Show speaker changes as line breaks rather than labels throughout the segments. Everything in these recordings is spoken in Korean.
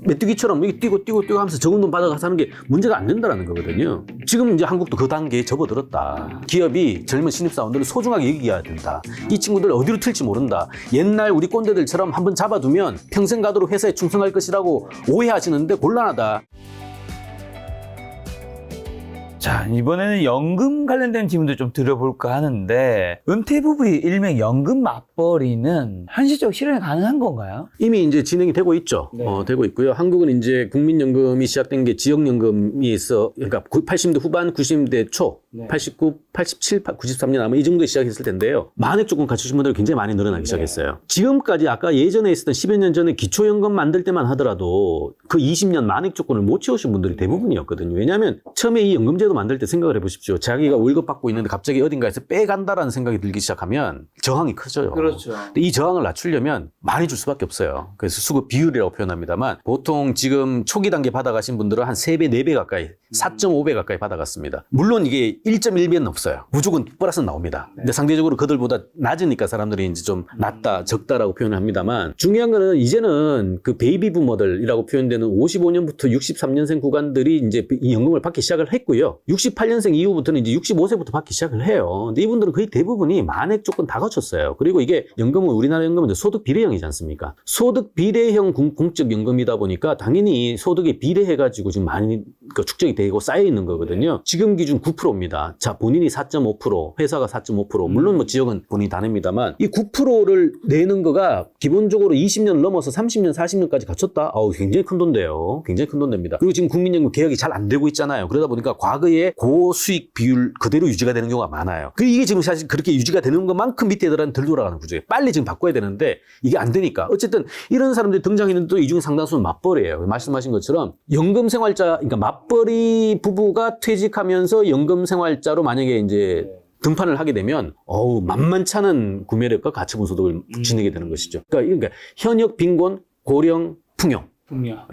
메뚜기처럼 이게 뛰고 하면서 적은 돈 받아가서 하는 게 문제가 안 된다라는 거거든요. 지금 이제 한국도 그 단계에 접어들었다. 기업이 젊은 신입사원들을 소중하게 여기야 된다. 이 친구들 어디로 튈지 모른다. 옛날 우리 꼰대들처럼 한번 잡아두면 평생 가도록 회사에 충성할 것이라고 오해하시는데 곤란하다.
자, 이번에는 연금 관련된 질문도 좀 드려볼까 하는데, 은퇴 부부의 일명 연금 맞벌이는 현실적으로 실현이 가능한 건가요?
이미 이제 진행이 되고 있죠.
네.
되고 있고요. 한국은 이제 국민연금이 시작된 게 지역연금이 있어, 그러니까 80년대 후반, 90년대 초,
네.
89, 87, 93년 아마 이 정도에 시작했을 텐데요. 만액 조건 갖추신 분들이 굉장히 많이 늘어나기 시작했어요. 지금까지 아까 예전에 있었던 10여 년 전에 기초연금 만들 때만 하더라도 그 20년 만액 조건을 못 채우신 분들이 대부분이었거든요. 왜냐하면 처음에 이 연금제도 만들 때 생각을 해보십시오. 자기가 월급 받고 있는데 갑자기 어딘가에서 빼간다라는 생각이 들기 시작하면 저항이 커져요.
그렇죠.
근데 이 저항을 낮추려면 많이 줄 수밖에 없어요. 그래서 수급 비율이라고 표현합니다만 보통 지금 초기 단계 받아가신 분들은 한 3배, 4배 가까이, 4.5배 가까이 받아갔습니다. 물론 이게 1.1배는 없어요. 무조건 플러스는 나옵니다. 근데 상대적으로 그들보다 낮으니까 사람들이 이제 좀 낮다, 적다라고 표현을 합니다만 중요한 거는 이제는 그 베이비 부머들이라고 표현되는 55년부터 63년생 구간들이 이제 이 연금을 받기 시작을 했고요. 68년생 이후부터는 이제 65세부터 받기 시작을 해요. 근데 이분들은 거의 대부분이 만액 조건 다 갖췄어요. 그리고 이게 연금은 우리나라 연금은 소득 비례형이지 않습니까? 소득 비례형 공적 연금이다 보니까 당연히 소득에 비례해가지고 지금 많이 축적이 되고 쌓여 있는 거거든요. 지금 기준 9%입니다. 자, 본인이 4.5%, 회사가 4.5%, 물론 뭐 지역은 본인이 다 냅니다만 이 9%를 내는 거가 기본적으로 20년 넘어서 30년, 40년까지 갖췄다? 굉장히 큰 돈인데요. 굉장히 큰 돈 됩니다. 그리고 지금 국민연금 개혁이 잘 안 되고 있잖아요. 그러다 보니까 과거의 고수익 비율 그대로 유지가 되는 경우가 많아요. 이게 지금 사실 그렇게 유지가 되는 것만큼 밑에 애들은 덜 돌아가는 구조예요. 빨리 지금 바꿔야 되는데 이게 안 되니까. 어쨌든 이런 사람들이 등장했는데 또 이 중에 상당수는 맞벌이에요. 말씀하신 것처럼 연금 생활자, 그러니까 맞벌이 부부가 퇴직하면서 연금 생활자로 만약에 이제 등판을 하게 되면 만만치 않은 구매력과 가처분 소득을 지니게 되는 것이죠. 그러니까 현역 빈곤, 고령, 풍요.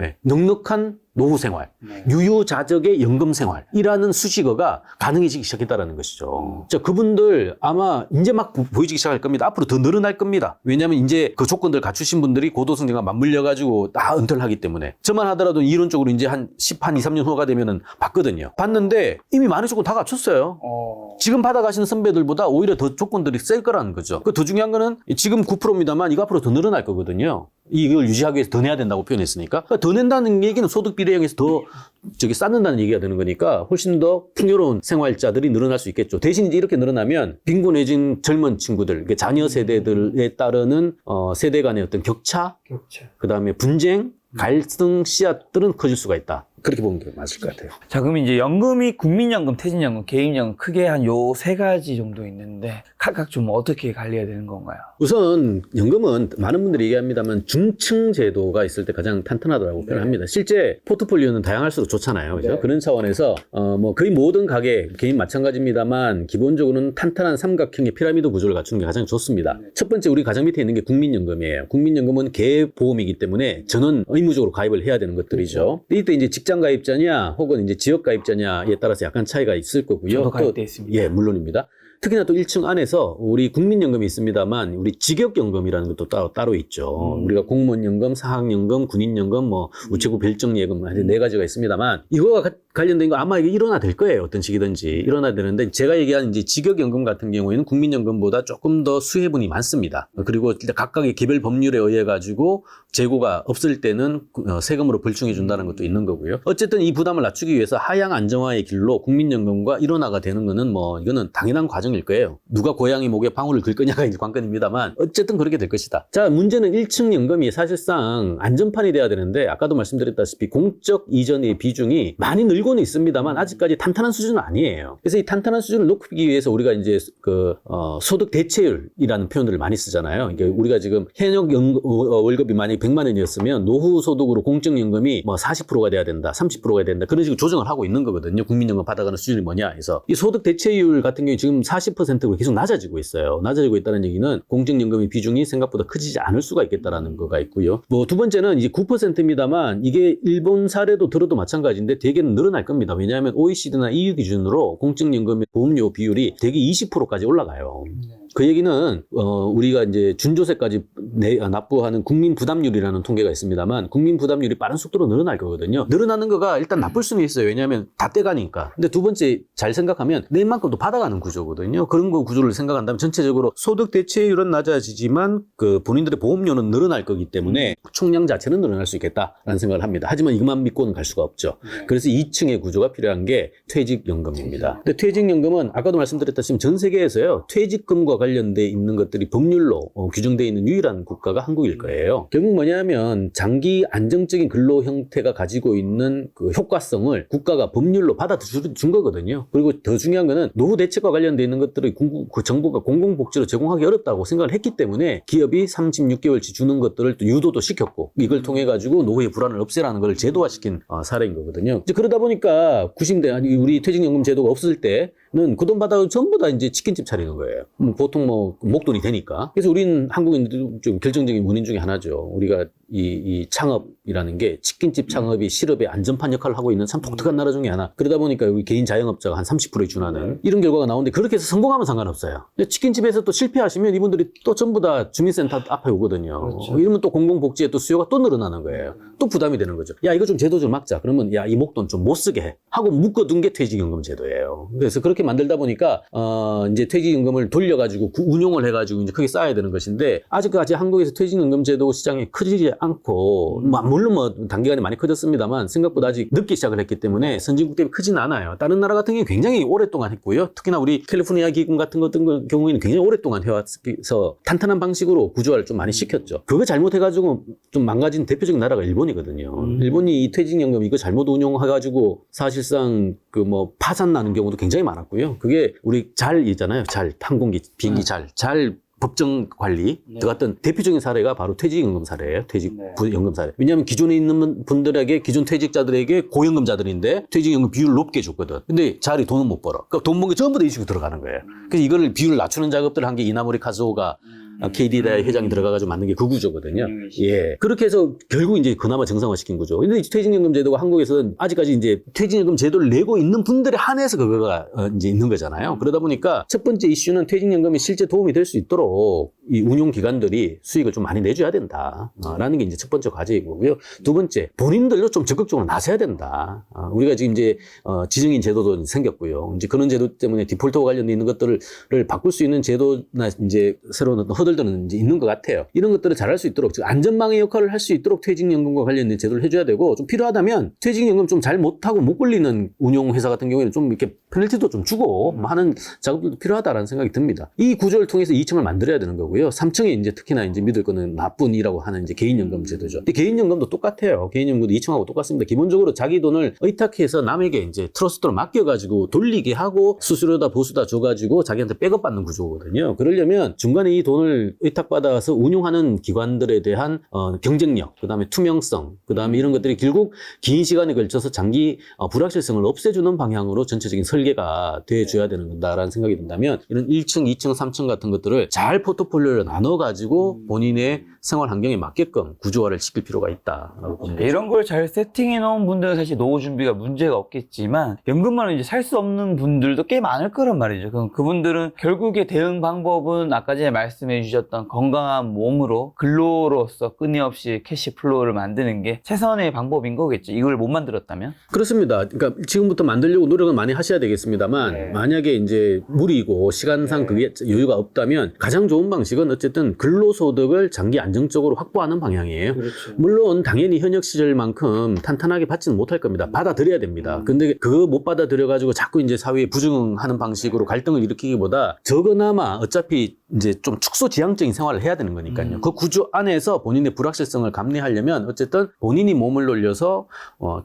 네. 넉넉한 노후 생활, 유유자적의 연금 생활이라는 수식어가 가능해지기 시작했다는 것이죠. 자, 그분들 아마 이제 막 보여지기 시작할 겁니다. 앞으로 더 늘어날 겁니다. 왜냐하면 이제 그 조건들 갖추신 분들이 고도성장과 맞물려가지고 다 은퇴를 하기 때문에. 저만 하더라도 이론적으로 이제 한 2, 3년 후가 되면은 받거든요. 받는데 이미 많은 조건 다 갖췄어요. 지금 받아가시는 선배들보다 오히려 더 조건들이 셀 거라는 거죠. 그 더 중요한 거는 지금 9%입니다만 이거 앞으로 더 늘어날 거거든요. 이걸 유지하기 위해서 더 내야 된다고 표현했으니까. 그러니까 더 낸다는 얘기는 소득 비례형에서 더 쌓는다는 얘기가 되는 거니까 훨씬 더 풍요로운 생활자들이 늘어날 수 있겠죠. 대신 이제 이렇게 늘어나면 빈곤해진 젊은 친구들, 자녀 세대들에 따르는 세대 간의 어떤 격차. 그다음에 분쟁, 갈등 씨앗들은 커질 수가 있다. 그렇게 보면 게 맞을 것 같아요.
자, 그럼 이제 연금이 국민연금, 퇴직연금, 개인연금 크게 한 요 3가지 정도 있는데 각각 좀 어떻게 관리해야 되는 건가요?
우선 연금은 많은 분들이 얘기합니다만 중층 제도가 있을 때 가장 탄탄하다고 표현합니다. 실제 포트폴리오는 다양할수록 좋잖아요. 그죠? 그런 차원에서 뭐 거의 모든 가게, 개인 마찬가지입니다만 기본적으로는 탄탄한 삼각형의 피라미드 구조를 갖추는 게 가장 좋습니다. 첫 번째 우리 가장 밑에 있는 게 국민연금이에요. 국민연금은 개보험이기 때문에 전원 의무적으로 가입을 해야 되는 것들이죠. 이때 이제 직장 가입자냐 혹은 이제 지역 가입자냐에 따라서 약간 차이가 있을 거고요.
저도 가입돼 있습니다.
예, 물론입니다. 특히나 또 1층 안에서 우리 국민연금이 있습니다만 우리 직역연금이라는 것도 따로 있죠. 우리가 공무원연금, 사학연금, 군인연금, 뭐 우체국 별정예금 한 4가지가 있습니다만 이거와 관련된 거 아마 이게 일어나될 거예요. 어떤 시기든지 일어나야 되는데 제가 얘기한 이제 직역연금 같은 경우에는 국민연금보다 조금 더 수혜분이 많습니다. 그리고 각각의 개별 법률에 의해 가지고 재고가 없을 때는 세금으로 벌충해 준다는 것도 있는 거고요. 어쨌든 이 부담을 낮추기 위해서 하향 안정화의 길로 국민연금과 일원화가 되는 거는 뭐 이거는 당연한 과정일 거예요. 누가 고양이 목에 방울을 긁 거냐가 이제 관건입니다만 어쨌든 그렇게 될 것이다. 자, 문제는 1층 연금이 사실상 안전판이 돼야 되는데 아까도 말씀드렸다시피 공적 이전의 비중이 많이 늘고는 있습니다만 아직까지 탄탄한 수준은 아니에요. 그래서 이 탄탄한 수준을 높이기 위해서 우리가 이제 소득 대체율이라는 표현들을 많이 쓰잖아요. 이게 우리가 지금 현역 월급이 만약에 100만 원이었으면 노후 소득으로 공적연금이 뭐 40%가 돼야 된다, 30%가 돼야 된다. 그런 식으로 조정을 하고 있는 거거든요. 국민연금 받아가는 수준이 뭐냐 해서. 이 소득 대체율 같은 경우에 지금 40%로 계속 낮아지고 있어요. 낮아지고 있다는 얘기는 공적연금의 비중이 생각보다 커지지 않을 수가 있겠다라는 거가 있고요. 뭐 두 번째는 이제 9%입니다만 이게 일본 사례도 들어도 마찬가지인데 대개는 늘어날 겁니다. 왜냐하면 OECD나 EU 기준으로 공적연금의 보험료 비율이 대개 20%까지 올라가요. 그 얘기는 우리가 이제 준조세까지 납부하는 국민 부담률이라는 통계가 있습니다만 국민 부담률이 빠른 속도로 늘어날 거거든요. 늘어나는 거가 일단 나쁠 수는 있어요. 왜냐하면 다 떼가니까. 근데 두 번째 잘 생각하면 낸 만큼 또 받아가는 구조거든요. 그런 거 구조를 생각한다면 전체적으로 소득 대체율은 낮아지지만 그 본인들의 보험료는 늘어날 거기 때문에 총량 자체는 늘어날 수 있겠다라는 생각을 합니다. 하지만 이것만 믿고는 갈 수가 없죠. 그래서 2층의 구조가 필요한 게 퇴직연금입니다. 근데 퇴직연금은 아까도 말씀드렸다시피 전 세계에서요. 퇴직금과 관련돼 있는 것들이 법률로 규정되어 있는 유일한 국가가 한국일 거예요. 결국 뭐냐면 장기 안정적인 근로 형태가 가지고 있는 그 효과성을 국가가 법률로 받아준 거거든요. 그리고 더 중요한 거는 노후 대책과 관련돼 있는 것들을 그 정부가 공공복지로 제공하기 어렵다고 생각을 했기 때문에 기업이 36개월치 주는 것들을 또 유도도 시켰고 이걸 통해 가지고 노후의 불안을 없애라는 걸 제도화시킨 사례인 거거든요. 이제 그러다 보니까 90대 아니 우리 퇴직연금 제도가 없을 때는 그 돈 받아도 전부 다 이제 치킨집 차리는 거예요. 보통 뭐 목돈이 되니까. 그래서 우리는 한국인들도 좀 결정적인 원인 중에 하나죠. 우리가 이 창업이라는 게 치킨집 창업이 실업의 안전판 역할을 하고 있는 참 독특한 나라 중에 하나. 그러다 보니까 우리 개인 자영업자가 한 30%에 준하는 이런 결과가 나오는데 그렇게 해서 성공하면 상관없어요. 근데 치킨집에서 또 실패하시면 이분들이 또 전부 다 주민센터 앞에 오거든요.
그렇죠.
이러면 또 공공복지에 또 수요가 또 늘어나는 거예요. 또 부담이 되는 거죠. 야, 이거 좀 제도 좀 막자. 그러면 야, 이 목돈 좀 못 쓰게 해. 하고 묶어둔 게 퇴직연금 제도예요. 그래서 그렇게 만들다 보니까 이제 퇴직연금을 돌려가지고 운용을 해가지고 이제 크게 쌓아야 되는 것인데 아직까지 한국에서 퇴직연금 제도 시장이 크지 않고 물론 뭐 단기간에 많이 커졌습니다만 생각보다 아직 늦게 시작을 했기 때문에 선진국 대비 크진 않아요. 다른 나라 같은 경우는 굉장히 오랫동안 했고요. 특히나 우리 캘리포니아 기금 같은 경우에는 굉장히 오랫동안 해와서 탄탄한 방식으로 구조화를 좀 많이 시켰죠. 그거 잘못해가지고 좀 망가진 대표적인 나라가 일본이거든요. 일본이 이 퇴직연금 이거 잘못 운용해가지고 사실상 그 뭐 파산 나는 경우도 굉장히 많았고요. 그게 우리 잘 있잖아요. 잘 항공기 비행기 잘 법정 관리 들어갔던 대표적인 사례가 바로 퇴직연금 사례예요. 퇴직연금 사례. 왜냐하면 기존에 있는 분들에게 기존 퇴직자들에게 고연금자들인데 퇴직연금 비율을 높게 줬거든. 근데 자리 돈은 못 벌어. 그러니까 돈 번 게 전부 다 이식으로 들어가는 거예요. 그래서 이거를 비율을 낮추는 작업들을 한 게 이나모리 카즈오가 KDDI 회장이 들어가가지고 만든 게 그 구조거든요. 예. 그렇게 해서 결국 이제 그나마 정상화시킨 거죠. 근데 퇴직연금 제도가 한국에서는 아직까지 이제 퇴직연금 제도를 내고 있는 분들에 한해서 그거가 이제 있는 거잖아요. 그러다 보니까 첫 번째 이슈는 퇴직연금이 실제 도움이 될 수 있도록 이 운용기관들이 수익을 좀 많이 내줘야 된다. 라는 게 이제 첫 번째 과제인 거고요. 두 번째, 본인들도 좀 적극적으로 나서야 된다. 우리가 지금 이제 지정인 제도도 생겼고요. 이제 그런 제도 때문에 디폴트와 관련돼 있는 것들을 바꿀 수 있는 제도나 이제 새로운 어떤 허들들은 이제 있는 것 같아요. 이런 것들을 잘할 수 있도록, 즉 안전망의 역할을 할 수 있도록 퇴직연금과 관련된 제도를 해줘야 되고, 좀 필요하다면 퇴직연금 좀 잘 못하고 못 걸리는 운용회사 같은 경우에는 좀 이렇게 페널티도 좀 주고 하는 작업도 필요하다라는 생각이 듭니다. 이 구조를 통해서 2층을 만들어야 되는 거고요. 3층에 이제 특히나 이제 믿을 거는 나뿐이라고 하는 이제 개인연금 제도죠. 근데 개인연금도 똑같아요. 개인연금도 2층하고 똑같습니다. 기본적으로 자기 돈을 의탁해서 남에게 이제 트러스트로 맡겨가지고 돌리게 하고 수수료다 보수다 줘가지고 자기한테 백업받는 구조거든요. 그러려면 중간에 이 돈을 의탁받아서 운용하는 기관들에 대한 경쟁력, 그 다음에 투명성, 그 다음에 이런 것들이 결국 긴 시간에 걸쳐서 장기 불확실성을 없애주는 방향으로 전체적인 설계가 돼줘야 되는 건다라는 생각이 든다면 이런 1층, 2층, 3층 같은 것들을 잘 포트폴리오를 나눠가지고 본인의 생활 환경에 맞게끔 구조화를 시킬 필요가 있다라고 봅니다.
이런 걸 잘 세팅해 놓은 분들은 사실 노후 준비가 문제가 없겠지만 연금만은 이제 살 수 없는 분들도 꽤 많을 거란 말이죠. 그럼 그분들은 결국에 대응 방법은 아까 전에 말씀해 주셨던 건강한 몸으로 근로로서 끊임없이 캐시 플로우를 만드는 게 최선의 방법인 거겠죠. 이걸 못 만들었다면?
그렇습니다. 그러니까 지금부터 만들려고 노력은 많이 하셔야 되겠습니다만 만약에 이제 무리고 시간상 그게 여유가 없다면 가장 좋은 방식은 어쨌든 근로소득을 장기 안정적으로 확보하는 방향이에요.
그렇죠.
물론 당연히 현역 시절만큼 탄탄하게 받지는 못할 겁니다. 받아들여야 됩니다. 근데 그거 못 받아들여가지고 자꾸 이제 사회에 부증하는 방식으로 갈등을 일으키기보다 적어나마 어차피 이제 좀 축소지향적인 생활을 해야 되는 거니까요. 그 구조 안에서 본인의 불확실성을 감내하려면 어쨌든 본인이 몸을 놀려서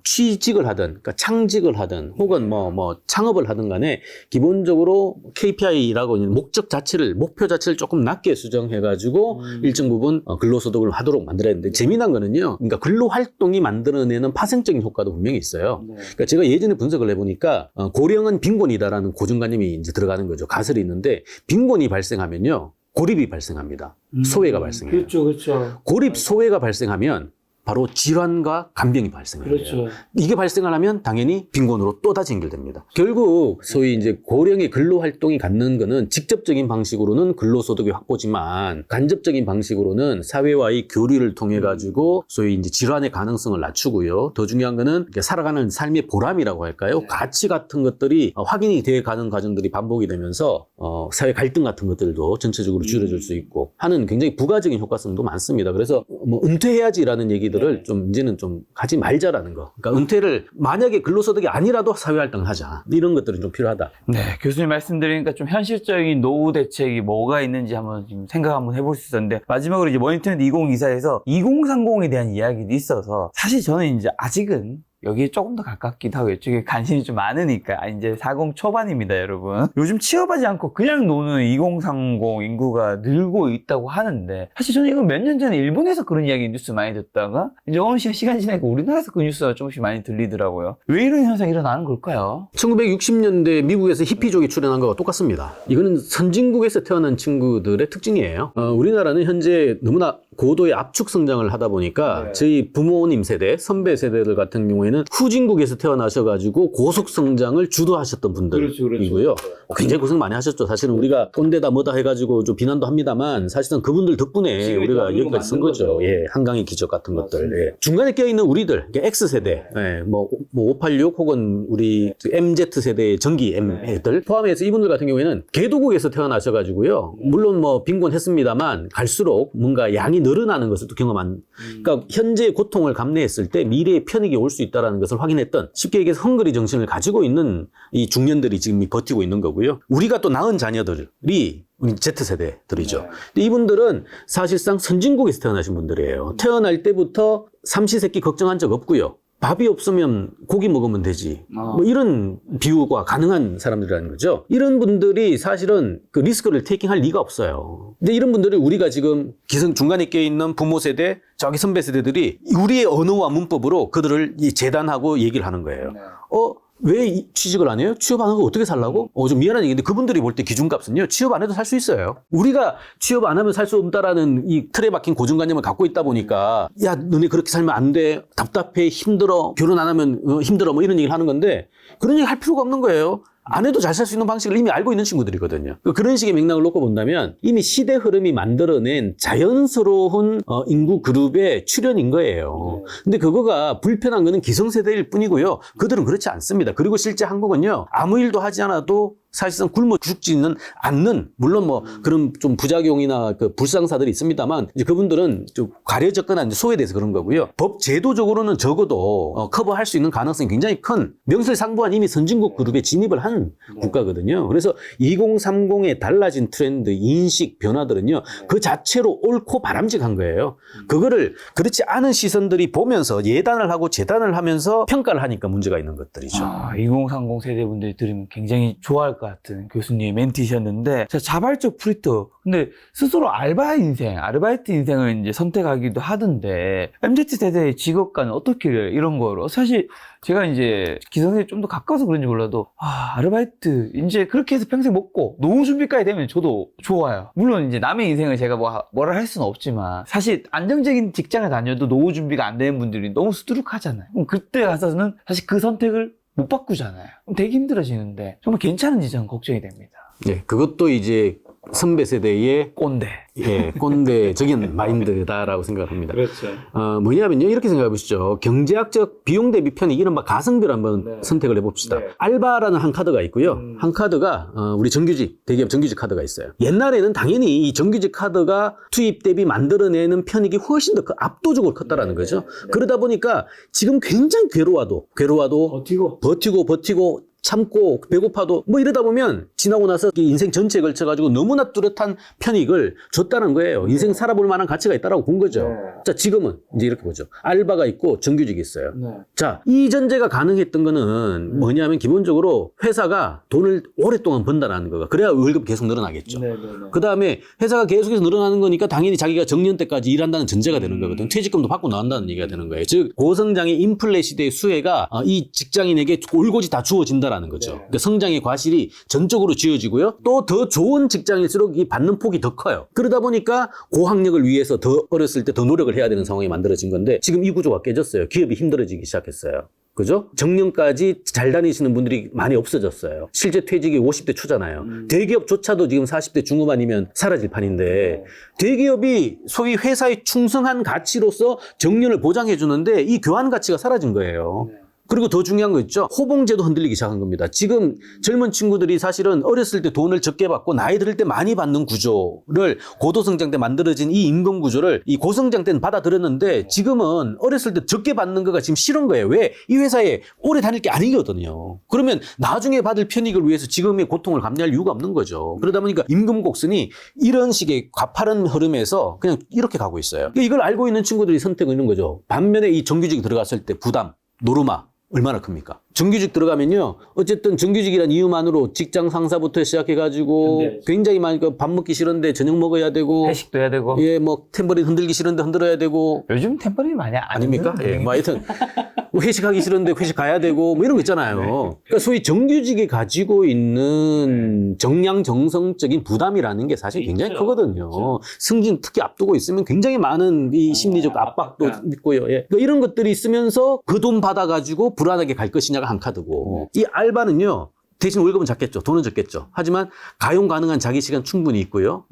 취직을 하든, 그러니까 창직을 하든, 혹은 뭐 창업을 하든 간에 기본적으로 KPI라고 있는 목표 자체를 조금 낮게 수정해가지고 일정 부분 근로소득을 하도록 만들어야 되는데 재미난 거는요. 그러니까 근로활동이 만들어내는 파생적인 효과도 분명히 있어요. 그러니까 제가 예전에 분석을 해보니까 고령은 빈곤이다라는 고정관념이 이제 들어가는 거죠. 가설이 있는데 빈곤이 발생하면요. 고립이 발생합니다. 소외가 발생해요.
그렇죠.
고립 소외가 발생하면 바로 질환과 간병이 발생해요.
그렇죠.
이게 발생을 하면 당연히 빈곤으로 또다시 연결됩니다. 결국 소위 이제 고령의 근로 활동이 갖는 거는 직접적인 방식으로는 근로소득의 확보지만 간접적인 방식으로는 사회와의 교류를 통해 가지고 소위 이제 질환의 가능성을 낮추고요. 더 중요한 거는 살아가는 삶의 보람이라고 할까요? 가치 같은 것들이 확인이 돼 가는 과정들이 반복이 되면서 사회 갈등 같은 것들도 전체적으로 줄여줄 수 있고 하는 굉장히 부가적인 효과성도 많습니다. 그래서 뭐 은퇴해야지라는 얘기들을 좀 이제는 좀 하지 말자라는 거. 그러니까 은퇴를 만약에 근로소득이 아니라도 사회활동을 하자. 이런 것들은 좀 필요하다.
네, 교수님 말씀드리니까 좀 현실적인 노후 대책이 뭐가 있는지 한번 지금 생각 한번 해볼 수 있었는데 마지막으로 이제 머니트렌드 2024에서 2030에 대한 이야기도 있어서 사실 저는 이제 아직은 여기에 조금 더 가깝기도 하고 이쪽에 관심이 좀 많으니까 이제 40 초반입니다 여러분. 요즘 취업하지 않고 그냥 노는 2030 인구가 늘고 있다고 하는데 사실 저는 이거 몇 년 전에 일본에서 그런 이야기 뉴스 많이 듣다가 이제 어느 시간 지나니까 우리나라에서 그 뉴스가 조금씩 많이 들리더라고요. 왜 이런 현상이 일어나는 걸까요?
1960년대 미국에서 히피족이 출현한 거와 똑같습니다. 이거는 선진국에서 태어난 친구들의 특징이에요. 우리나라는 현재 너무나 고도의 압축 성장을 하다 보니까 저희 부모님 세대, 선배 세대들 같은 경우에는 후진국에서 태어나셔가지고 고속 성장을 주도하셨던 분들이고요. 굉장히 고생 많이 하셨죠. 사실은 우리가 꼰대다 뭐다 해가지고 좀 비난도 합니다만 사실상 그분들 덕분에 우리가 여기까지 쓴 거죠. 예, 한강의 기적 같은 것들. 예. 중간에 껴있는 우리들, X세대, 예, 뭐 586 혹은 우리 MZ세대의 전기 M들 포함해서 이분들 같은 경우에는 개도국에서 태어나셔가지고요. 물론 뭐 빈곤했습니다만 갈수록 뭔가 양이 늘어나는 것을 또 경험한, 그러니까 현재의 고통을 감내했을 때 미래의 편익이 올 수 있다는 것을 확인했던, 쉽게 얘기해서 헝그리 정신을 가지고 있는 이 중년들이 지금 버티고 있는 거고요. 우리가 또 낳은 자녀들이 우리 Z세대들이죠. 근데 이분들은 사실상 선진국에서 태어나신 분들이에요. 태어날 때부터 삼시세끼 걱정한 적 없고요. 밥이 없으면 고기 먹으면 되지. 뭐 이런 비유가 가능한 사람들이라는 거죠. 이런 분들이 사실은 그 리스크를 테이킹할 리가 없어요. 근데 이런 분들이 우리가 지금 기성 중간에 껴있는 부모 세대, 저기 선배 세대들이 우리의 언어와 문법으로 그들을 재단하고 얘기를 하는 거예요. 왜 취직을 안 해요? 취업 안 하고 어떻게 살라고? 좀 미안한 얘기인데 그분들이 볼 때 기준값은요, 취업 안 해도 살 수 있어요. 우리가 취업 안 하면 살 수 없다라는 이 틀에 박힌 고정관념을 갖고 있다 보니까, 야, 너네 그렇게 살면 안 돼. 답답해. 힘들어. 결혼 안 하면 힘들어. 뭐 이런 얘기를 하는 건데, 그런 얘기 할 필요가 없는 거예요. 안 해도 잘 살 수 있는 방식을 이미 알고 있는 친구들이거든요. 그런 식의 맥락을 놓고 본다면 이미 시대 흐름이 만들어낸 자연스러운 인구 그룹의 출현인 거예요. 근데 그거가 불편한 거는 기성세대일 뿐이고요. 그들은 그렇지 않습니다. 그리고 실제 한국은요, 아무 일도 하지 않아도 사실상 굶어 죽지는 않는, 물론 뭐 그런 좀 부작용이나 그 불상사들이 있습니다만, 이제 그분들은 좀 가려졌거나 이제 소외돼서 그런 거고요. 법 제도적으로는 적어도 커버할 수 있는 가능성이 굉장히 큰, 명실상부한 이미 선진국 그룹에 진입을 한 국가거든요. 그래서 2030의 달라진 트렌드, 인식, 변화들은요, 그 자체로 옳고 바람직한 거예요. 그거를 그렇지 않은 시선들이 보면서 예단을 하고 재단을 하면서 평가를 하니까 문제가 있는 것들이죠.
2030 세대분들이 들으면 굉장히 좋아할 것 같은 교수님의 멘트이셨는데, 자, 자발적 프리터. 근데 스스로 아르바이트 인생을 이제 선택하기도 하던데, MZ세대의 직업관은 어떻게 해요? 이런 거로. 사실 제가 이제 기성세대에 좀 더 가까워서 그런지 몰라도, 아르바이트, 이제 그렇게 해서 평생 먹고, 노후 준비까지 되면 저도 좋아요. 물론 이제 남의 인생을 제가 뭐라 할 수는 없지만, 사실 안정적인 직장을 다녀도 노후 준비가 안 되는 분들이 너무 수두룩하잖아요. 그럼 그때 가서는 사실 그 선택을 못 바꾸잖아요. 그럼 되게 힘들어지는데, 정말 괜찮은지 저는 걱정이 됩니다.
예, 그것도 이제 선배 세대의
꼰대.
예, 꼰대적인 마인드다라고 생각을 합니다.
그렇죠.
뭐냐면요, 이렇게 생각해 보시죠. 경제학적 비용 대비 편익, 이른바 가성비를 한번 선택을 해봅시다. 알바라는 한 카드가 있고요. 한 카드가 우리 정규직, 대기업 정규직 카드가 있어요. 옛날에는 당연히 이 정규직 카드가 투입 대비 만들어내는 편익이 훨씬 더 압도적으로 컸다라는 거죠. 그러다 보니까 지금 굉장히 괴로워도 버티고 참고 배고파도 뭐 이러다 보면 지나고 나서 인생 전체에 걸쳐가지고 너무나 뚜렷한 편익을 줬다는 거예요. 인생 살아볼 만한 가치가 있다라고 본 거죠. 자, 지금은 이제 이렇게 보죠. 알바가 있고 정규직이 있어요. 자, 이 전제가 가능했던 거는 뭐냐면 기본적으로 회사가 돈을 오랫동안 번다라는 거가, 그래야 월급 계속 늘어나겠죠. 그 다음에 회사가 계속해서 늘어나는 거니까 당연히 자기가 정년 때까지 일한다는 전제가 되는 거거든요. 퇴직금도 받고 나온다는 얘기가 되는 거예요. 즉 고성장의 인플레 시대의 수혜가 이 직장인에게 올곧이 다 주어진다 된다라는 거죠. 그러니까 성장의 과실이 전적으로 쥐어지고요. 또 더 좋은 직장일수록 이 받는 폭이 더 커요. 그러다 보니까 고학력을 위해서 더 어렸을 때 더 노력을 해야 되는 상황이 만들어진 건데 지금 이 구조가 깨졌어요. 기업이 힘들어지기 시작했어요. 그죠? 정년까지 잘 다니시는 분들이 많이 없어졌어요. 실제 퇴직이 50대 초잖아요. 대기업조차도 지금 40대 중후반이면 사라질 판인데 대기업이 소위 회사에 충성한 가치로서 정년을 보장해 주는데 이 교환 가치가 사라진 거예요. 그리고 더 중요한 거 있죠. 호봉제도 흔들리기 시작한 겁니다. 지금 젊은 친구들이 사실은 어렸을 때 돈을 적게 받고 나이 들을 때 많이 받는 구조를 고도성장 때 만들어진 이 임금 구조를 이 고성장 때는 받아들였는데 지금은 어렸을 때 적게 받는 거가 지금 싫은 거예요. 왜? 이 회사에 오래 다닐 게 아니거든요. 그러면 나중에 받을 편익을 위해서 지금의 고통을 감내할 이유가 없는 거죠. 그러다 보니까 임금 곡선이 이런 식의 가파른 흐름에서 그냥 이렇게 가고 있어요. 이걸 알고 있는 친구들이 선택을 하는 거죠. 반면에 이 정규직 들어갔을 때 부담, 노르마 얼마나 큽니까? 정규직 들어가면요. 어쨌든 정규직이란 이유만으로 직장 상사부터 시작해가지고 굉장히 많이 밥 먹기 싫은데 저녁 먹어야 되고
회식도 해야 되고.
예, 뭐 탬버린 흔들기 싫은데 흔들어야 되고
요즘 템퍼링 많이 안
아닙니까?
하는데.
예, 뭐 하여튼 회식하기 싫은데 회식 가야 되고 뭐 이런 거 있잖아요. 그러니까 소위 정규직이 가지고 있는 정량정성적인 부담이라는 게 사실 굉장히 크거든요. 승진 특히 앞두고 있으면 굉장히 많은 이 심리적 압박도 있고요. 예. 그러니까 이런 것들이 있으면서 그 돈 받아가지고 불안하게 갈 것이냐가 한 카드고 이 알바는요. 대신 월급은 작겠죠. 돈은 적겠죠. 하지만 가용 가능한 자기 시간 충분히 있고요.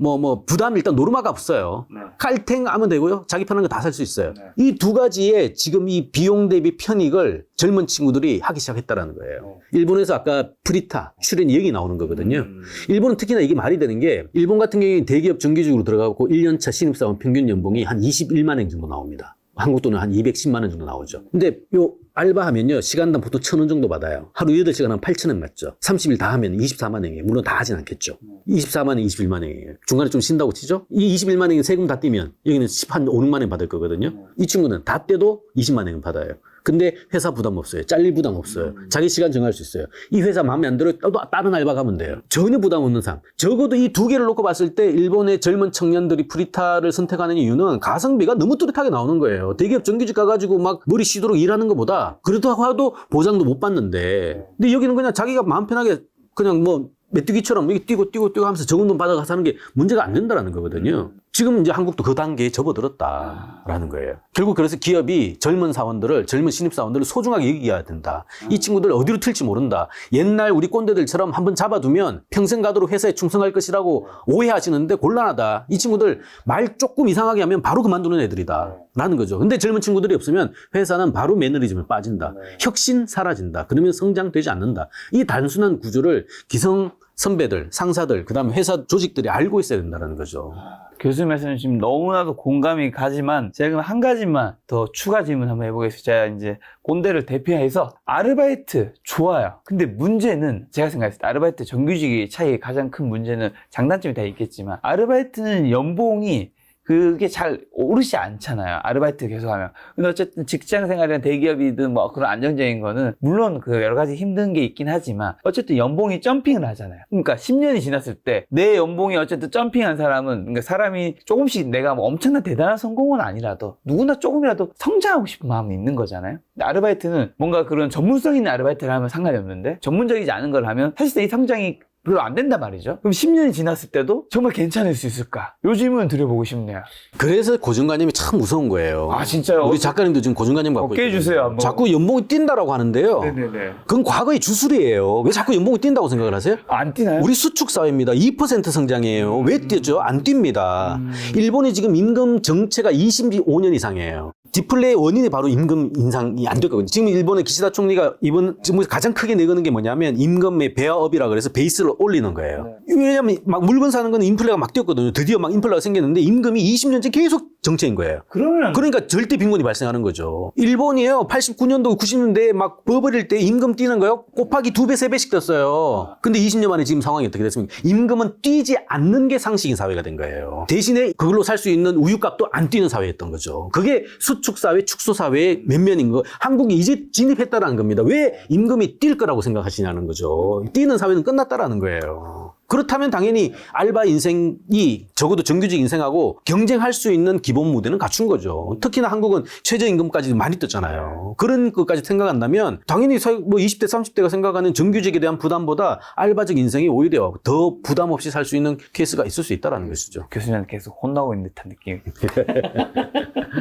부담 일단 노르마가 없어요. 칼탱하면 되고요. 자기 편한 거 다 살 수 있어요. 이 두 가지의 지금 이 비용 대비 편익을 젊은 친구들이 하기 시작했다라는 거예요. 일본에서 아까 프리타, 출연 얘기 나오는 거거든요. 일본은 특히나 이게 말이 되는 게 일본 같은 경우에 대기업 정규직으로 들어가고 1년차 신입사원 평균 연봉이 한 21만 원 정도 나옵니다. 한국 돈은 한 210만 원 정도 나오죠. 근데 요 알바하면요. 시간당 보통 1,000원 정도 받아요. 하루 8시간 하면 8,000원 맞죠. 30일 다 하면 24만 원이에요. 물론 다 하진 않겠죠. 24만 원, 21만 원이에요. 중간에 좀 쉰다고 치죠. 이 21만 원이 세금 다 떼면 여기는 5, 6만 원 받을 거거든요. 이 친구는 다 떼도 20만 원 받아요. 근데 회사 부담 없어요. 잘릴 부담 없어요. 자기 시간 정할 수 있어요. 이 회사 마음에 안 들어요. 또 다른 알바 가면 돼요. 전혀 부담 없는 삶. 적어도 이 두 개를 놓고 봤을 때 일본의 젊은 청년들이 프리타를 선택하는 이유는 가성비가 너무 뚜렷하게 나오는 거예요. 대기업 정규직 가가지고 막 머리 쉬도록 일하는 것보다 그렇다고 해도 보장도 못 받는데 근데 여기는 그냥 자기가 마음 편하게 그냥 뭐 메뚜기처럼 이게 뛰고 하면서 적은 돈 받아가서 하는 게 문제가 안 된다는 거거든요. 지금 이제 한국도 그 단계에 접어들었다라는 거예요. 결국 그래서 기업이 젊은 신입사원들을 소중하게 여겨야 된다. 이 친구들 어디로 튈지 모른다. 옛날 우리 꼰대들처럼 한번 잡아두면 평생 가도록 회사에 충성할 것이라고 오해하시는데 곤란하다. 이 친구들 말 조금 이상하게 하면 바로 그만두는 애들이다. 라는 거죠. 근데 젊은 친구들이 없으면 회사는 바로 매너리즘에 빠진다. 혁신 사라진다. 그러면 성장되지 않는다. 이 단순한 구조를 기성 선배들, 상사들, 그다음에 회사 조직들이 알고 있어야 된다는 거죠.
교수님 말씀은 지금 너무나도 공감이 가지만 제가 그럼 한 가지만 더 추가 질문 한번 해보겠습니다. 제가 이제 꼰대를 대표해서 아르바이트 좋아요. 근데 문제는 제가 생각했을 때 아르바이트 정규직의 차이의 가장 큰 문제는 장단점이 다 있겠지만 아르바이트는 연봉이 그게 잘 오르지 않잖아요. 아르바이트 계속하면. 근데 어쨌든 직장 생활이나 대기업이든 뭐 그런 안정적인 거는 물론 그 여러 가지 힘든 게 있긴 하지만 어쨌든 연봉이 점핑을 하잖아요. 그러니까 10년이 지났을 때 내 연봉이 어쨌든 점핑한 사람은 그러니까 사람이 조금씩 내가 뭐 엄청난 대단한 성공은 아니라도 누구나 조금이라도 성장하고 싶은 마음이 있는 거잖아요. 근데 아르바이트는 뭔가 그런 전문성 있는 아르바이트를 하면 상관이 없는데 전문적이지 않은 걸 하면 사실상 이 성장이 별로 안 된단 말이죠. 그럼 10년이 지났을 때도 정말 괜찮을 수 있을까? 요 질문 드려보고 싶네요.
그래서 고정관념이 참 무서운 거예요.
아, 진짜요?
우리 작가님도 지금 고정관념 갖고
깨 해주세요, 한번.
자꾸 연봉이 뛴다라고 하는데요.
네네네.
그건 과거의 주술이에요. 왜 자꾸 연봉이 뛴다고 생각을 하세요?
안 뛰나요?
우리 수축 사회입니다. 2% 성장이에요. 왜 뛰죠? 안 뜁니다. 일본이 지금 임금 정체가 25년 이상이에요. 디플레의 원인이 바로 임금 인상이 안 됐거든요. 지금 일본의 기시다 총리가 지금 가장 크게 내거는 게 뭐냐면 임금의 베어업이라 그래서 베이스를 올리는 거예요. 왜냐하면 막 물건 사는 건 인플레가 막 뛰었거든요. 드디어 막 인플레가 생겼는데 임금이 20년째 계속 정체인 거예요. 그러니까 절대 빈곤이 발생하는 거죠. 일본이에요. 89년도, 90년대에 막 버블일 때 임금 뛰는 거요. 곱하기 2배, 3배씩 떴어요. 근데 20년 만에 지금 상황이 어떻게 됐습니까? 임금은 뛰지 않는 게 상식인 사회가 된 거예요. 대신에 그걸로 살 수 있는 우유값도 안 뛰는 사회였던 거죠. 그게 수축사회, 축소사회의 면면인 거. 한국이 이제 진입했다라는 겁니다. 왜 임금이 뛸 거라고 생각하시냐는 거죠. 뛰는 사회는 끝났다라는 거예요. 그렇다면 당연히 알바 인생이 적어도 정규직 인생하고 경쟁할 수 있는 기본 무대는 갖춘 거죠. 특히나 한국은 최저임금까지 많이 떴잖아요. 그런 것까지 생각한다면 당연히 뭐 20대, 30대가 생각하는 정규직에 대한 부담보다 알바적 인생이 오히려 더 부담 없이 살 수 있는 케이스가 있을 수 있다는 것이죠.
교수님한테 계속 혼나고 있는 듯한 느낌이.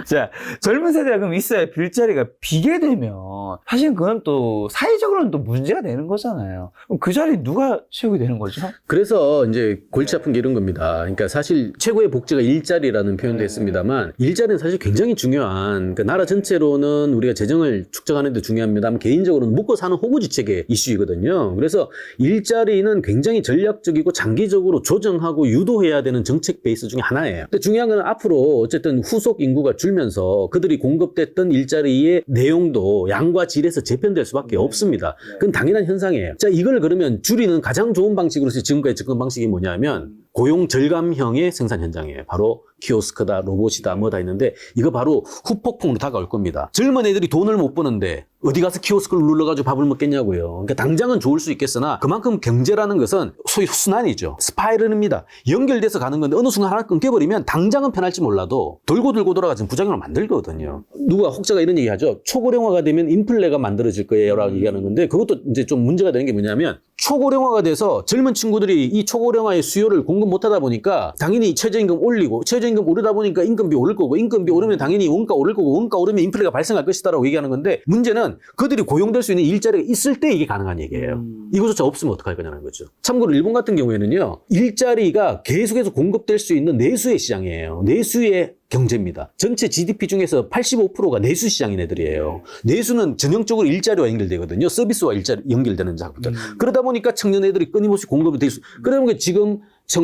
자, 젊은 세대가 그럼 있어야 빌자리가 비게 되면 사실 그건 또 사회적으로는 또 문제가 되는 거잖아요. 그럼 그 자리 누가 채우게 되는 거죠?
그래서 이제 골치 아픈 게 이런 겁니다. 그러니까 사실 최고의 복지가 일자리라는 표현도 했습니다만 일자리는 사실 굉장히 중요한 그러니까 나라 전체로는 우리가 재정을 축적하는 데 중요합니다만 개인적으로는 먹고 사는 호구지책의 이슈이거든요. 그래서 일자리는 굉장히 전략적이고 장기적으로 조정하고 유도해야 되는 정책 베이스 중에 하나예요. 근데 중요한 건 앞으로 어쨌든 후속 인구가 줄면서 그들이 공급됐던 일자리의 내용도 양과 질에서 재편될 수밖에 없습니다. 그건 당연한 현상이에요. 자, 이걸 그러면 줄이는 가장 좋은 방식으로서 지금까지 접근 방식이 뭐냐면 고용 절감형의 생산 현장이에요. 바로 키오스크다, 로봇이다, 뭐 다 있는데 이거 바로 후폭풍으로 다가올 겁니다. 젊은 애들이 돈을 못 버는데 어디 가서 키오스크를 눌러가지고 밥을 먹겠냐고요. 그러니까 당장은 좋을 수 있겠으나 그만큼 경제라는 것은 소위 순환이죠. 스파이럴입니다. 연결돼서 가는 건데 어느 순간 하나 끊겨버리면 당장은 편할지 몰라도 돌고 돌고 돌아가지고 부작용을 만들거든요. 누가 혹자가 이런 얘기 하죠. 초고령화가 되면 인플레가 만들어질 거예요 라고 얘기하는 건데 그것도 이제 좀 문제가 되는 게 뭐냐면 초고령화가 돼서 젊은 친구들이 이 초고령화의 수요를 공급 못하다 보니까 당연히 최저임금 올리고 최저임금 오르다 보니까 임금비 오를 거고 임금비 오르면 당연히 원가 오를 거고 원가 오르면 인플레가 발생할 것이다라고 얘기하는 건데 문제는 그들이 고용될 수 있는 일자리가 있을 때 이게 가능한 얘기예요. 이거조차 없으면 어떡할 거냐는 거죠. 참고로 일본 같은 경우에는요. 일자리가 계속해서 공급될 수 있는 내수의 시장이에요. 내수의 경제입니다. 전체 GDP 중에서 85%가 내수 시장인 애들이에요. 내수는 전형적으로 일자리와 연결되거든요. 서비스와 연결되는 작업들. 그러다 보니까 청년 애들이 끊임없이 공급이 될 수. 그러다 보니까 지금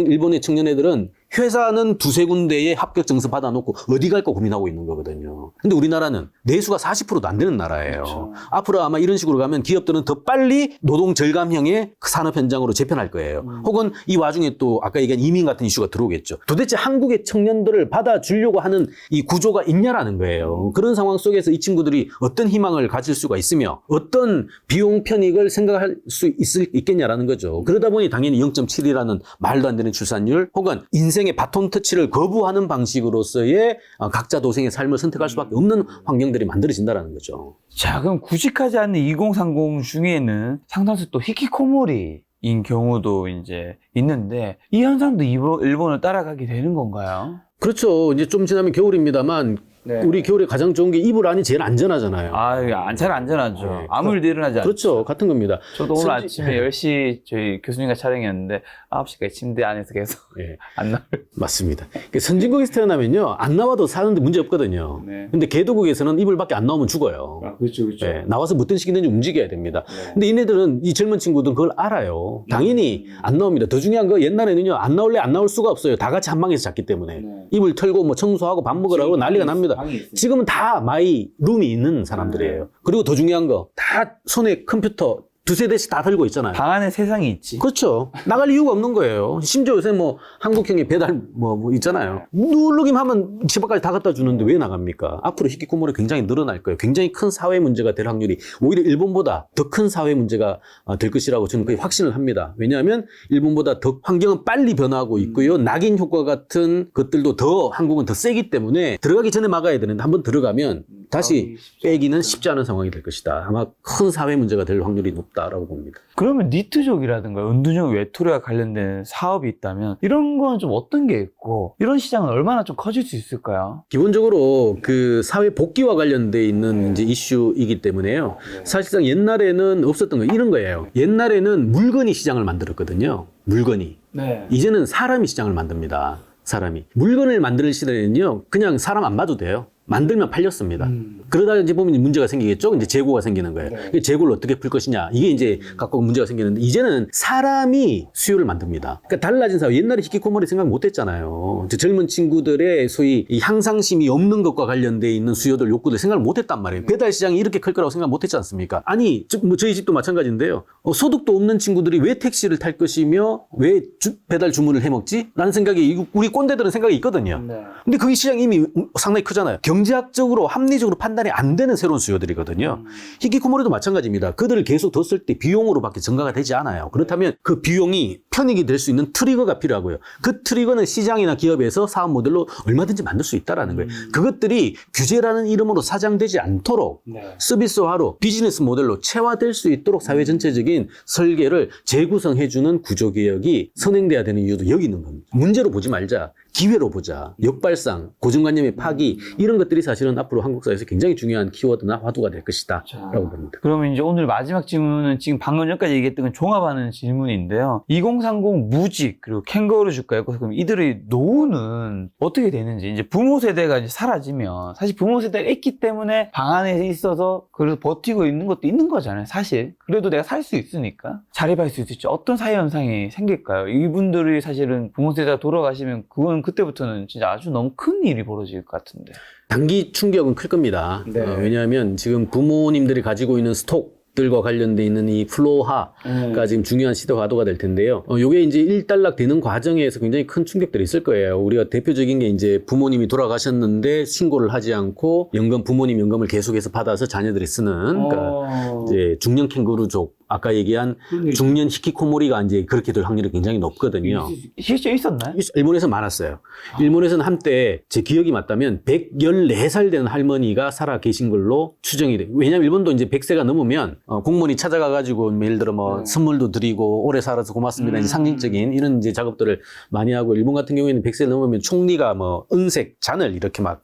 일본의 청년 애들은 회사는 두세 군데에 합격 증서 받아놓고 어디 갈까 고민하고 있는 거거든요. 근데 우리나라는 내수가 40%도 안 되는 나라예요.
그렇죠.
앞으로 아마 이런 식으로 가면 기업들은 더 빨리 노동 절감형의 산업 현장으로 재편할 거예요. 혹은 이 와중에 또 아까 얘기한 이민 같은 이슈가 들어오겠죠. 도대체 한국의 청년들을 받아주려고 하는 이 구조가 있냐라는 거예요. 그런 상황 속에서 이 친구들이 어떤 희망을 가질 수가 있으며 어떤 비용 편익을 생각할 수 있겠냐라는 거죠. 그러다 보니 당연히 0.7이라는 말도 안 되는 출산율 혹은 인생의 바톤 터치를 거부하는 방식으로서의 각자 도생의 삶을 선택할 수밖에 없는 환경들이 만들어진다는 거죠.
자, 그럼 구직하지 않는 2030 중에는 상당수 또 히키코모리인 경우도 이제 있는데 이 현상도 일본을 따라가게 되는 건가요?
그렇죠. 이제 좀 지나면 겨울입니다만
네.
우리 겨울에 가장 좋은 게 이불 안이 제일 안전하잖아요.
잘 안전하죠.
네.
아무 일도 일어나지 않죠.
그렇죠. 같은 겁니다.
저도 오늘 아침에 10시 저희 교수님과 촬영이었는데 9시까지 침대 안에서 계속
예,
안 나와요.
맞습니다. 선진국에서 태어나면요. 안 나와도 사는데 문제 없거든요.
네.
근데 개도국에서는 이불 밖에 안 나오면 죽어요.
그렇죠.
예, 나와서 어떤 시기든지 움직여야 됩니다. 근데 얘네들은 이 젊은 친구들은 그걸 알아요. 당연히 안 나옵니다. 더 중요한 거 옛날에는요. 안 나올래 안 나올 수가 없어요. 다 같이 한 방에서 잤기 때문에. 이불 털고 뭐 청소하고 밥 먹으라고 난리가 납니다. 지금은 다 마이 룸이 있는 사람들이에요. 그리고 더 중요한 거 다 손에 컴퓨터 두세 대씩 다 들고 있잖아요.
방 안에 세상이 있지.
그렇죠. 나갈 이유가 없는 거예요. 심지어 요새 뭐 한국형의 배달 뭐 있잖아요. 누르기만 하면 집 앞까지 다 갖다 주는데 왜 나갑니까? 앞으로 히키코모리 굉장히 늘어날 거예요. 굉장히 큰 사회 문제가 될 확률이 오히려 일본보다 더 큰 사회 문제가 될 것이라고 저는 거의 확신을 합니다. 왜냐하면 일본보다 더 환경은 빨리 변화하고 있고요. 낙인 효과 같은 것들도 더 한국은 더 세기 때문에 들어가기 전에 막아야 되는데 한번 들어가면 다시 빼기는 쉽지 않은 상황이 될 것이다. 아마 큰 사회 문제가 될 확률이 높다라고 봅니다.
그러면 니트족이라든가 은둔형 외투와 관련된 사업이 있다면 이런 건 좀 어떤 게 있고 이런 시장은 얼마나 좀 커질 수 있을까요?
기본적으로 그 사회 복귀와 관련돼 있는 이제 이슈이기 때문에요. 사실상 옛날에는 없었던 거 이런 거예요. 옛날에는 물건이 시장을 만들었거든요. 물건이.
네.
이제는 사람이 시장을 만듭니다. 사람이. 물건을 만들 시대에는요. 그냥 사람 안 봐도 돼요. 만들면 팔렸습니다. 그러다 이제 보면 문제가 생기겠죠? 이제 재고가 생기는 거예요. 네. 재고를 어떻게 풀 것이냐. 이게 이제 갖고 문제가 생기는데 이제는 사람이 수요를 만듭니다. 그러니까 달라진 사회. 옛날에 히키코모리 생각 못 했잖아요. 젊은 친구들의 소위 이 향상심이 없는 것과 관련돼 있는 수요들, 욕구들 생각을 못 했단 말이에요. 배달 시장이 이렇게 클 거라고 생각 못 했지 않습니까? 아니, 뭐 저희 집도 마찬가지인데요. 소득도 없는 친구들이 왜 택시를 탈 것이며 왜 배달 주문을 해 먹지? 라는 생각이 우리 꼰대들은 생각이 있거든요.
네.
근데 그 시장이 이미 상당히 크잖아요. 경제학적으로 합리적으로 판단이 안 되는 새로운 수요들이거든요. 히키코모리도 마찬가지입니다. 그들을 계속 뒀을 때 비용으로밖에 증가가 되지 않아요. 그렇다면 그 비용이 편익이 될 수 있는 트리거가 필요하고요. 그 트리거는 시장이나 기업에서 사업 모델로 얼마든지 만들 수 있다라는 거예요. 그것들이 규제라는 이름으로 사장되지 않도록 서비스화로 비즈니스 모델로 체화될 수 있도록 사회 전체적인 설계를 재구성해주는 구조개혁이 선행돼야 되는 이유도 여기 있는 겁니다. 문제로 보지 말자. 기회로 보자. 역발상, 고정관념의 파기 이런 것들이 사실은 앞으로 한국 사회에서 굉장히 중요한 키워드나 화두가 될 것이다 라고 봅니다.
그러면 이제 오늘 마지막 질문은 지금 방금 전까지 얘기했던 건 종합하는 질문인데요. 2030 무직 그리고 캥거루 주가 그럼 이들의 노후는 어떻게 되는지 이제 부모 세대가 이제 사라지면 사실 부모 세대가 있기 때문에 방 안에 있어서 그래서 버티고 있는 것도 있는 거잖아요. 사실 그래도 내가 살 수 있으니까 자립할 수 있을지 어떤 사회 현상이 생길까요? 이분들이 사실은 부모 세대가 돌아가시면 그건 그때부터는 진짜 아주 너무 큰 일이 벌어질 것 같은데.
단기 충격은 클 겁니다. 왜냐하면 지금 부모님들이 가지고 있는 스톡들과 관련돼 있는 이 플로하가 지금 중요한 시대 과도가 될 텐데요. 요게 이제 일단락 되는 과정에서 굉장히 큰 충격들이 있을 거예요. 우리가 대표적인 게 이제 부모님이 돌아가셨는데 신고를 하지 않고 부모님 연금을 계속해서 받아서 자녀들이 쓰는 그러니까 이제 중년 캥거루족 아까 얘기한 중년 히키코모리가 이제 그렇게 될 확률이 굉장히 높거든요.
실제 있었나요?
일본에서 많았어요. 일본에서는 한때 제 기억이 맞다면 114살 된 할머니가 살아 계신 걸로 추정이 돼요. 왜냐하면 일본도 이제 100세가 넘으면 공무원이 찾아가가지고 예를 들어 뭐 선물도 드리고 오래 살아서 고맙습니다. 이제 상징적인 이런 이제 작업들을 많이 하고 일본 같은 경우에는 100세 넘으면 총리가 뭐 은색 잔을 이렇게 막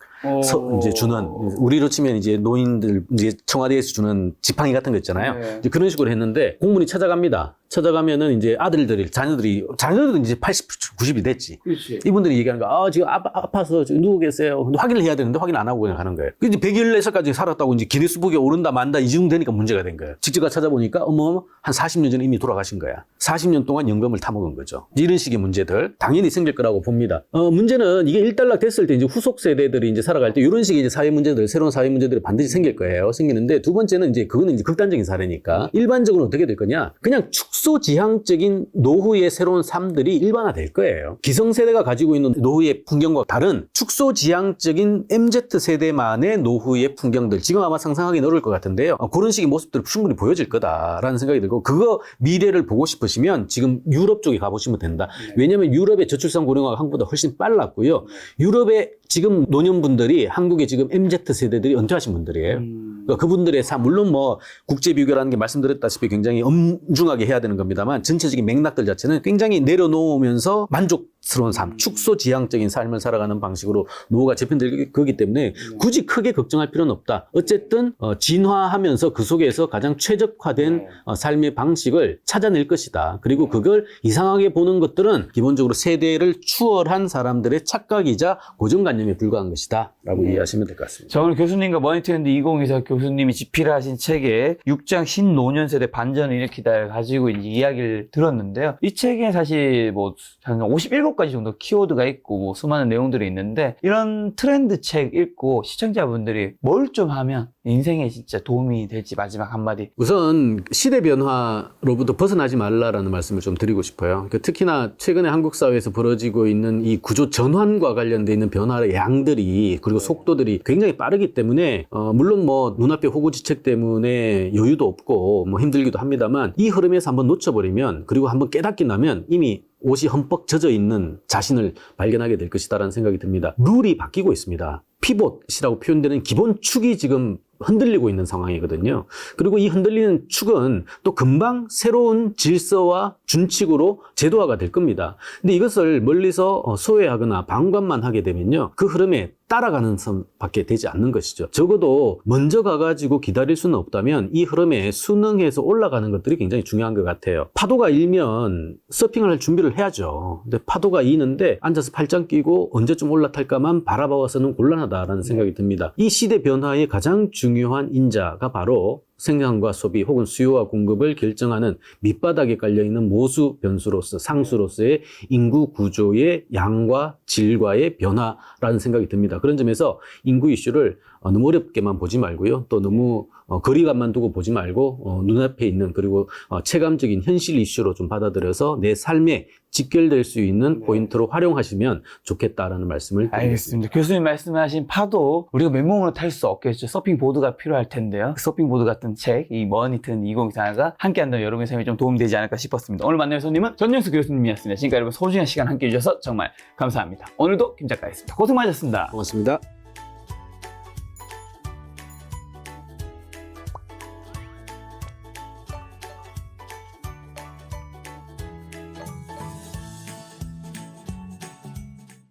이제 주는 우리로 치면 이제 노인들 이제 청와대에서 주는 지팡이 같은 거 있잖아요. 이제 그런 식으로 했는데 공무원이 찾아갑니다. 찾아가면은 이제 자녀들도 이제 80, 90이 됐지.
그렇지.
이분들이 얘기하는 거, 지금 아파서 누워 계세요. 근데 확인을 해야 되는데 확인 안 하고 그냥 가는 거예요. 이제 114살까지 살았다고 이제 기네스북에 오른다 만다 이 정도 되니까 문제가 된 거예요. 직접 가 찾아보니까 한 40년 전에 이미 돌아가신 거야. 40년 동안 연금을 타먹은 거죠. 이런 식의 문제들 당연히 생길 거라고 봅니다. 문제는 이게 일단락 됐을 때 이제 후속 세대들이 이제 살아갈 때 이런 식의 이제 사회 문제들, 새로운 사회 문제들이 반드시 생길 거예요. 생기는데 두 번째는 이제 그거는 이제 극단적인 사례니까 일반적으로 어떻게 될 거냐? 그냥 축소지향적인 노후의 새로운 삶들이 일반화될 거예요. 기성세대가 가지고 있는 노후의 풍경과 다른 축소지향적인 MZ세대만의 노후의 풍경들 지금 아마 상상하기 어려울 것 같은데요. 그런 식의 모습들이 충분히 보여질 거다라는 생각이 들고 그거 미래를 보고 싶으시면 지금 유럽 쪽에 가보시면 된다. 왜냐하면 유럽의 저출산 고령화가 한국보다 훨씬 빨랐고요. 유럽의 지금 노년분들이 한국의 지금 MZ세대들이 은퇴하신 분들이에요. 그러니까 그분들의 삶, 물론 뭐 국제 비교라는 게 말씀드렸다시피 굉장히 엄중하게 해야 되는 겁니다만 전체적인 맥락들 자체는 굉장히 내려놓으면서 만족스러운 삶, 축소지향적인 삶을 살아가는 방식으로 노후가 재편될 거기 때문에 굳이 크게 걱정할 필요는 없다. 어쨌든 진화하면서 그 속에서 가장 최적화된 삶의 방식을 찾아낼 것이다. 그리고 그걸 이상하게 보는 것들은 기본적으로 세대를 추월한 사람들의 착각이자 고정관념에 불과한 것이다 라고 이해하시면 될 것 같습니다.
저 오늘 교수님과 머니트렌드 2024 교수님이 집필하신 책에 6장 신노년 세대 반전을 일으키다를 가지고 이제 이야기를 들었는데요. 이 책에 사실 뭐 57가지 정도 키워드가 있고 뭐 수많은 내용들이 있는데 이런 트렌드 책 읽고 시청자분들이 뭘 좀 하면 인생에 진짜 도움이 될지 마지막 한마디.
우선 시대 변화로부터 벗어나지 말라라는 말씀을 좀 드리고 싶어요. 그러니까 특히나 최근에 한국 사회에서 벌어지고 있는 이 구조 전환과 관련돼 있는 변화의 양들이 그리고 속도들이 굉장히 빠르기 때문에 물론 뭐 눈앞에 호구지책 때문에 여유도 없고 뭐 힘들기도 합니다만 이 흐름에서 한번 놓쳐버리면 그리고 한번 깨닫기 나면 이미 옷이 흠뻑 젖어 있는 자신을 발견하게 될 것이다라는 생각이 듭니다. 룰이 바뀌고 있습니다. 피봇이라고 표현되는 기본 축이 지금 흔들리고 있는 상황이거든요. 그리고 이 흔들리는 축은 또 금방 새로운 질서와 준칙으로 제도화가 될 겁니다. 근데 이것을 멀리서 소외하거나 방관만 하게 되면요. 그 흐름에 따라가는 선밖에 되지 않는 것이죠. 적어도 먼저 가가지고 기다릴 수는 없다면 이 흐름에 순응해서 올라가는 것들이 굉장히 중요한 것 같아요. 파도가 일면 서핑을 할 준비를 해야죠. 근데 파도가 이는데 앉아서 팔짱 끼고 언제쯤 올라탈까만 바라봐서는 곤란하다라는 생각이 듭니다. 이 시대 변화의 가장 중요한 인자가 바로 생산과 소비 혹은 수요와 공급을 결정하는 밑바닥에 깔려있는 모수 변수로서 상수로서의 인구 구조의 양과 질과의 변화라는 생각이 듭니다. 그런 점에서 인구 이슈를 너무 어렵게만 보지 말고요. 또 너무 거리감만 두고 보지 말고 눈앞에 있는 그리고 체감적인 현실 이슈로 좀 받아들여서 내 삶에 직결될 수 있는 포인트로 활용하시면 좋겠다라는 말씀을 드리겠습니다.
알겠습니다. 교수님 말씀하신 파도 우리가 맨몸으로 탈 수 없겠죠. 서핑보드가 필요할 텐데요. 서핑보드 같은 책, 이 머니튼 2024가 함께 한다면 여러분의 삶에 좀 도움되지 않을까 싶었습니다. 오늘 만날 손님은 전영수 교수님이었습니다. 지금까지 여러분 소중한 시간 함께 해주셔서 정말 감사합니다. 오늘도 김 작가였습니다. 고생 많으셨습니다.
고맙습니다.